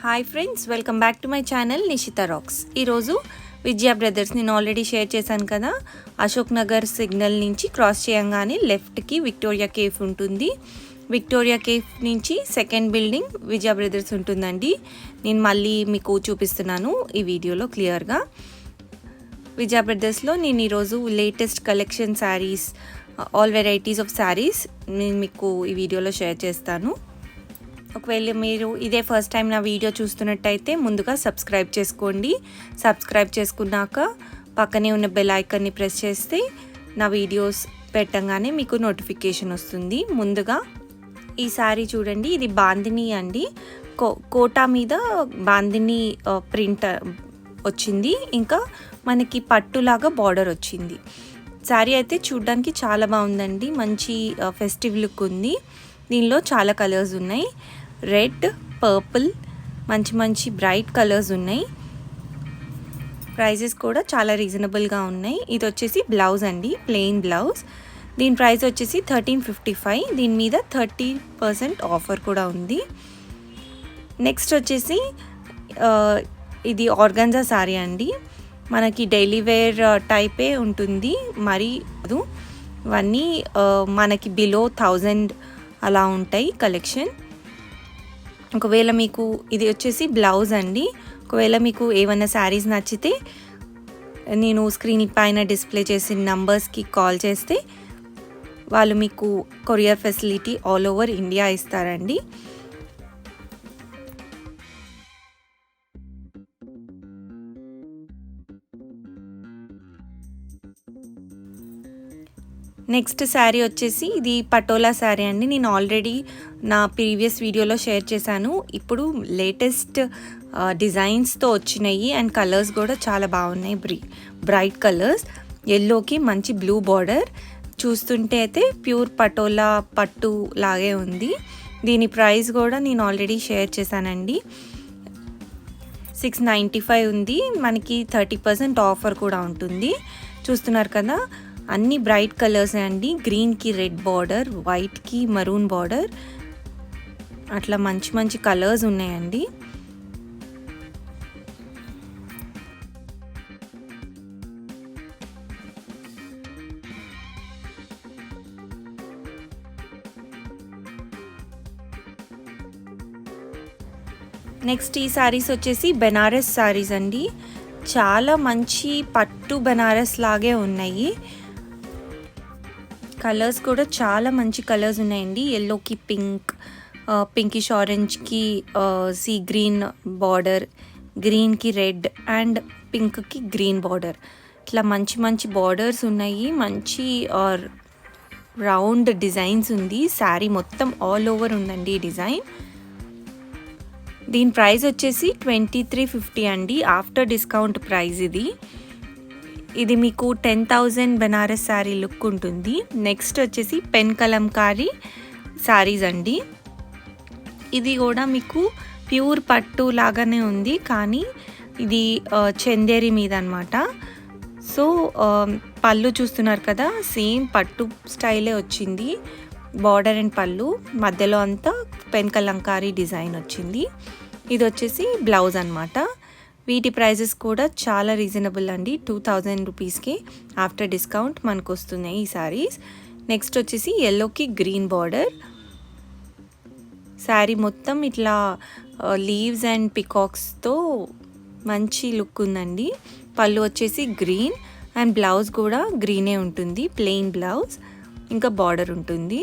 Hi friends, welcome back to my channel Nishitha rocks. ఈరోజు Vijaya brothers నేను already share చేశాను కదా. అశోక్ నగర్ సిగ్నల్ నుంచి క్రాస్ చేయంగానే లెఫ్ట్కి విక్టోరియా కేఫ్ ఉంటుంది. విక్టోరియా కేఫ్ నుంచి సెకండ్ బిల్డింగ్ విజయ బ్రదర్స్ ఉంటుందండి. నేను మళ్ళీ మీకు చూపిస్తున్నాను ఈ వీడియోలో క్లియర్గా. విజయ బ్రదర్స్లో నేను ఈరోజు latest collection saris, all varieties of saris నేను మీకు ఈ వీడియోలో షేర్ చేస్తాను. ఒకవేళ మీరు ఇదే ఫస్ట్ టైం నా వీడియో చూస్తున్నట్టయితే ముందుగా సబ్స్క్రైబ్ చేసుకోండి. సబ్స్క్రైబ్ చేసుకున్నాక పక్కనే ఉన్న బెల్ ఐకాన్ని ప్రెస్ చేస్తే నా వీడియోస్ పెట్టగానే మీకు నోటిఫికేషన్ వస్తుంది. ముందుగా ఈ శారీ చూడండి, ఇది బాందిని అండి. కోటా మీద బాందిని ప్రింట్ వచ్చింది, ఇంకా మనకి పట్టులాగా బార్డర్ వచ్చింది. శారీ అయితే చూడడానికి చాలా బాగుందండి, మంచి ఫెస్టివ్ లుక్ ఉంది. దీనిలో చాలా కలర్స్ ఉన్నాయి, రెడ్, పర్పుల్, మంచి మంచి బ్రైట్ కలర్స్ ఉన్నాయి. ప్రైజెస్ కూడా చాలా రీజనబుల్గా ఉన్నాయి. ఇది వచ్చేసి బ్లౌజ్ అండి, ప్లెయిన్ బ్లౌజ్. దీని ప్రైస్ వచ్చేసి 1355. దీని మీద 30% ఆఫర్ కూడా ఉంది. నెక్స్ట్ వచ్చేసి ఇది ఆర్గాన్జా శారీ అండి. మనకి డైలీ వేర్ టైపే ఉంటుంది, మరి ఇవన్నీ మనకి బిలో 1000 అలా ఉంటాయి కలెక్షన్. ఒకవేళ మీకు ఇది వచ్చేసి బ్లౌజ్ అండి. ఒకవేళ మీకు ఏమైనా శారీస్ నచ్చితే నేను స్క్రీన్ పైన డిస్ప్లే చేసిన నంబర్స్కి కాల్ చేస్తే వాళ్ళు మీకు courier facility all over India ఇస్తారండి. నెక్స్ట్ శారీ వచ్చేసి ఇది పటోలా శారీ అండి. నేను ఆల్రెడీ నా ప్రీవియస్ వీడియోలో షేర్ చేశాను. ఇప్పుడు లేటెస్ట్ డిజైన్స్తో వచ్చినాయి అండ్ కలర్స్ కూడా చాలా బాగున్నాయి. బ్రైట్ కలర్స్, ఎల్లోకి మంచి బ్లూ బార్డర్. చూస్తుంటే అయితే ప్యూర్ పటోలా పట్టు లాగే ఉంది. దీని ప్రైస్ కూడా నేను ఆల్రెడీ షేర్ చేశానండి. 695 ఉంది. మనకి 30% ఆఫర్ కూడా ఉంటుంది. చూస్తున్నారు కదా, అన్ని బ్రైట్ కలర్స్ అండి. గ్రీన్కి రెడ్ బార్డర్, వైట్కి మరూన్ బార్డర్, అట్లా మంచి మంచి కలర్స్ ఉన్నాయండి. నెక్స్ట్ ఈ శారీస్ వచ్చేసి బెనారస్ శారీస్ అండి. చాలా మంచి పట్టు బెనారస్ లాగే ఉన్నాయి. కలర్స్ కూడా చాలా మంచి కలర్స్ ఉన్నాయండి. ఎల్లోకి పింక్, పింకిష్ ఆరెంజ్కి సీ గ్రీన్ బార్డర్, గ్రీన్కి రెడ్ అండ్ పింక్కి గ్రీన్ బార్డర్, ఇట్లా మంచి మంచి బార్డర్స్ ఉన్నాయి. మంచి రౌండ్ డిజైన్స్ ఉంది. శారీ మొత్తం ఆల్ ఓవర్ ఉందండి ఈ డిజైన్. దీని ప్రైస్ వచ్చేసి 2350 అండి, ఆఫ్టర్ డిస్కౌంట్ ప్రైస్. ఇది మీకు 10,000 బెనారస్ శారీ లుక్ ఉంటుంది. నెక్స్ట్ వచ్చేసి పెన్ కలంకారీ శారీస్ అండి. ఇది కూడా మీకు ప్యూర్ పట్టు లాగానే ఉంది, కానీ ఇది చందేరి మీద అనమాట. సో పళ్ళు చూస్తున్నారు కదా, సేమ్ పట్టు స్టైలే వచ్చింది. బార్డర్ అండ్ పళ్ళు మధ్యలో అంతా పెన్ కలంకారీ డిజైన్ వచ్చింది. ఇది వచ్చేసి బ్లౌజ్ అనమాట. వీటి ప్రైజెస్ కూడా చాలా రీజనబుల్ అండి. 2000 రూపీస్కి ఆఫ్టర్ డిస్కౌంట్ మనకు వస్తున్నాయి ఈ శారీస్. నెక్స్ట్ వచ్చేసి ఎల్లోకి గ్రీన్ బార్డర్. శారీ మొత్తం ఇట్లా లీవ్స్ అండ్ పికాక్స్తో మంచి లుక్ ఉందండి. పళ్ళు వచ్చేసి గ్రీన్ అండ్ బ్లౌజ్ కూడా గ్రీనే ఉంటుంది, ప్లెయిన్ బ్లౌజ్, ఇంకా బార్డర్ ఉంటుంది.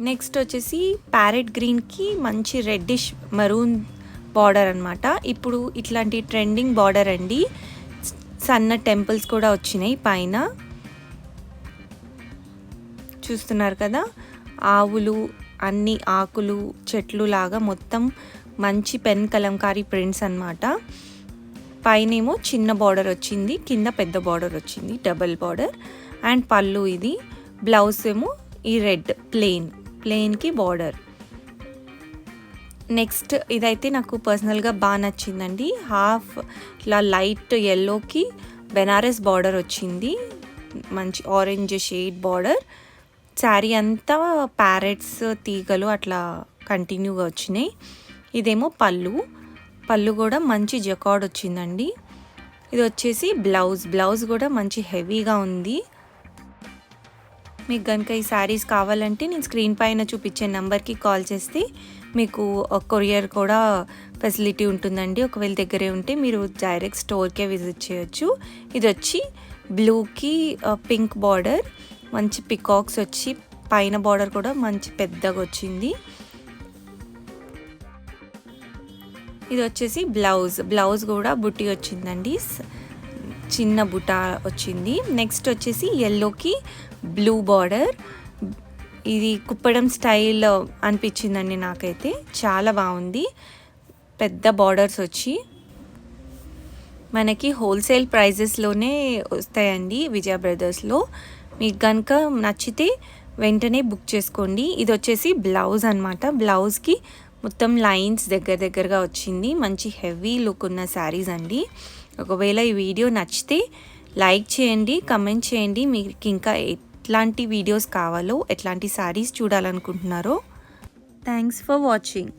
నెక్స్ట్ వచ్చేసి ప్యారెట్ గ్రీన్కి మంచి రెడ్డిష్ మరూన్ బార్డర్ అనమాట. ఇప్పుడు ఇట్లాంటి ట్రెండింగ్ బార్డర్ అండి. సన్న టెంపుల్స్ కూడా వచ్చినాయి పైన. చూస్తున్నారు కదా, ఆవులు, అన్ని ఆకులు, చెట్లు లాగా మొత్తం మంచి పెన్ కలంకారీ ప్రింట్స్ అనమాట. పైనేమో చిన్న బార్డర్ వచ్చింది, కింద పెద్ద బార్డర్ వచ్చింది, డబల్ బార్డర్. అండ్ పళ్ళు ఇది. బ్లౌజ్ ఏమో ఈ రెడ్ ప్లెయిన్కి బార్డర్. నెక్స్ట్ ఇదైతే నాకు పర్సనల్గా బాగా నచ్చిందండి. హాఫ్ ఇలా లైట్ ఎల్లోకి బెనారస్ బార్డర్ వచ్చింది, మంచి ఆరెంజ్ షేడ్ బార్డర్. శారీ అంతా ప్యారెట్స్ తీగలు అట్లా కంటిన్యూగా వచ్చినాయి. ఇదేమో పళ్ళు కూడా మంచి జకార్డ్ వచ్చిందండి. ఇది వచ్చేసి బ్లౌజ్ కూడా మంచి హెవీగా ఉంది. మీకు కనుక ఈ శారీస్ కావాలంటే నేను స్క్రీన్ పైన చూపించే నెంబర్కి కాల్ చేస్తే మీకు కొరియర్ కూడా ఫెసిలిటీ ఉంటుందండి. ఒకవేళ దగ్గరే ఉంటే మీరు డైరెక్ట్ స్టోర్కే విజిట్ చేయొచ్చు. ఇది వచ్చి బ్లూకి పింక్ బార్డర్, మంచి పికాక్స్ వచ్చి పైన బార్డర్ కూడా మంచి పెద్దగా వచ్చింది. ఇది వచ్చేసి బ్లౌజ్ కూడా బుట్టి వచ్చిందండి, చిన్న బుట్ట వచ్చింది. నెక్స్ట్ వచ్చేసి ఎల్లోకి బ్లూ బార్డర్, ఇది కుప్పడం స్టైల్ అనిపించిందండి నాకైతే, చాలా బాగుంది. పెద్ద బార్డర్స్ వచ్చి మనకి హోల్సేల్ ప్రైజెస్లోనే వస్తాయండి విజయ బ్రదర్స్లో. మీకు కనుక నచ్చితే వెంటనే బుక్ చేసుకోండి. ఇది వచ్చేసి బ్లౌజ్ అనమాట. బ్లౌజ్కి మొత్తం లైన్స్ దగ్గరగా వచ్చింది. మంచి హెవీ లుక్ ఉన్న శారీస్ అండి. ఒకవేళ ఈ వీడియో నచ్చితే లైక్ చేయండి, కమెంట్ చేయండి. మీకు ఇంకా ఎట్లాంటి వీడియోస్ కావాలో, ఎట్లాంటి శారీస్ చూడాలనుకుంటున్నారో. Thanks for watching.